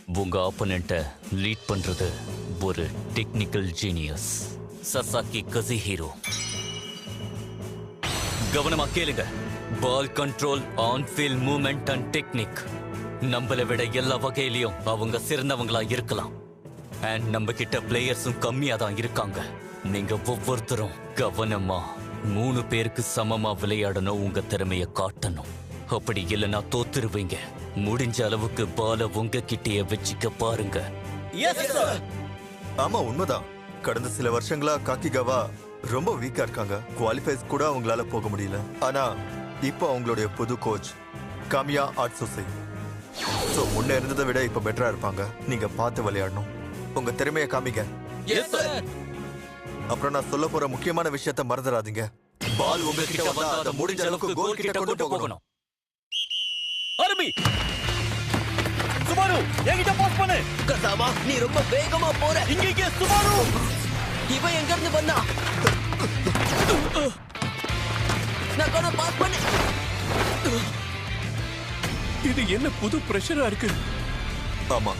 உங்க ஆப்போனண்ட்டை லீட் பண்றது ஒரு டெக்னிக்கல் ஜீனியஸ் சசாக்கி கஸுஹிரோ. கவனமா கேளுங்க. Ball control, on field movement and technique. நம்மளை விட எல்லா வகையிலையும் அவங்க சிறந்தவங்களா இருக்கலாம். அண்ட் நம்ம கிட்ட பிளேயர்ஸும் கம்மியா தான் இருக்காங்க. நீங்க ஒவ்வொருத்தரும் கவனமா 3 பேருக்கு சமமா விளையாடணும். உங்க திறமைய காட்டணும். அப்படி இல்லைன்னா தோத்துருவீங்க. முடிஞ்ச அளவுக்கு பால உங்க கிட்டேயே வச்சுக்க பாருங்க. ஆமா, உண்மைதான். கடந்த சில வருஷங்களா காக்கிகாவா ரொம்ப வீக்கா இருக்காங்க. குவாலிஃபைஸ் கூட அவங்களால போக முடியல. ஆனா இப்போ அவங்களுடைய புது கோச் காமியா ஆட்சோசை சோ முன்ன இருந்ததை விட இப்ப பெட்டரா இருப்பாங்க. நீங்க பார்த்து விளையாடணும். உங்க திறமையை காமிங்க. அப்புறம் நான் சொல்ல போற முக்கியமான விஷயத்த மறந்துடாதீங்க. பால் உங்ககிட்ட வந்தா அதை முடிஞ்ச அளவுக்கு கோல் கிட்ட கொண்டு போகணும். ஆரம்பி. சுமாரு, என்கிட்ட பாஸ் பண்ணு. கசாமா, நீ ரொம்ப வேகமா போற. இங்க சுமாரு. இவன் எங்க இருந்து வந்தா? நான் கூட பாஸ் பண்ணு. இது என்ன புது பிரஷரா இருக்கு? ஆமா,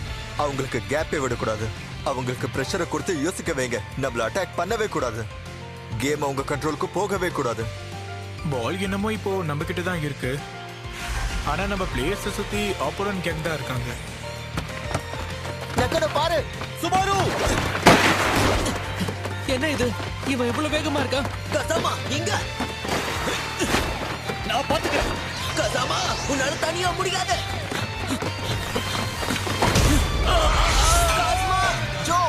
அவங்களுக்கு கேப்பே விடக்கூடாது. அவங்களுக்கு பிரஷரை கொடுத்து யோசிக்க வைங்க. நம்மள அட்டாக் பண்ணவே கூடாது. கேம் அவங்க கண்ட்ரோலுக்கு போகவே கூடாது. பால் என்னமோ இப்போ நம்ம கிட்ட தான் இருக்கு. ஆனா நம்ம பிளேயர்ஸை சுத்தி ஆப்போனன்ட் கேங் தான் இருக்காங்க. நக்கட பாரு. சுமாரு, என்ன இது? இவன் இவ்வளவு வேகமா இருக்கான். கசாமா, இங்க நான் பாத்துக்கிறேன். கசாமா, உன்னால தனியா முடியாது. ஜோ,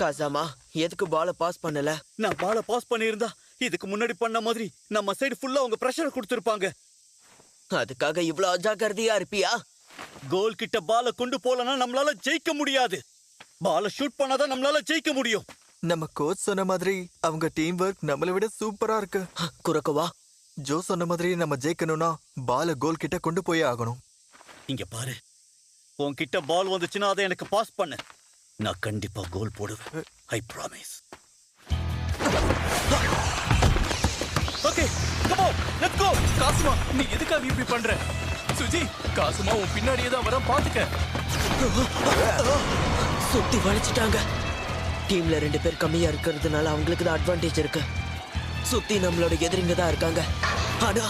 கசாமா, எதுக்கு பால பாஸ் பண்ணல? நான் பால பாஸ் பண்ணியிருந்தா இதுக்கு முன்னாடி பண்ண மாதிரி நம்ம சைடு ஃபுல்லா அவங்க பிரஷர் கொடுத்திருப்பாங்க. அதுக்காக இவ்வளவு அஜாக்கிரதையா இருப்பியா? கோல் கிட்ட பால கொண்டு போலனா நம்மளால ஜெயிக்க முடியாது. பால ஷூட் பண்ணாதான் நம்மளால ஜெயிக்க முடியும். நம்ம கோச் சொன்ன மாதிரி அவங்க டீம் ஒர்க் நம்மளை விட சூப்பரா இருக்கு. குறுக்கவா? ஜோ சொன்ன மாதிரி நம்ம ஜெயிக்கணும்னா பால கோல் கிட்ட கொண்டு போயே ஆகணும். இங்க பாரு, உன்கிட்ட பால் வந்துச்சுன்னா அதை எனக்கு பாஸ் பண்ணு. நான் கண்டிப்பா கோல் போடுவேன். I promise. Okay, come on, let's go. காசுமா, நீ எதுக்காக இப்படி பண்ற? சுஜி, காசுமா உன் பின்னாடியே தான் வர, பாத்துக்க. சுத்தி வளைச்சிட்டாங்க. டீம்ல 2 பேர் கம்மியா இருக்கிறதுனால அவங்களுக்கு தான் அட்வான்டேஜ் இருக்கு. சுத்தி நம்மளோட எதிரிங்க தான் இருக்காங்க. ஆனா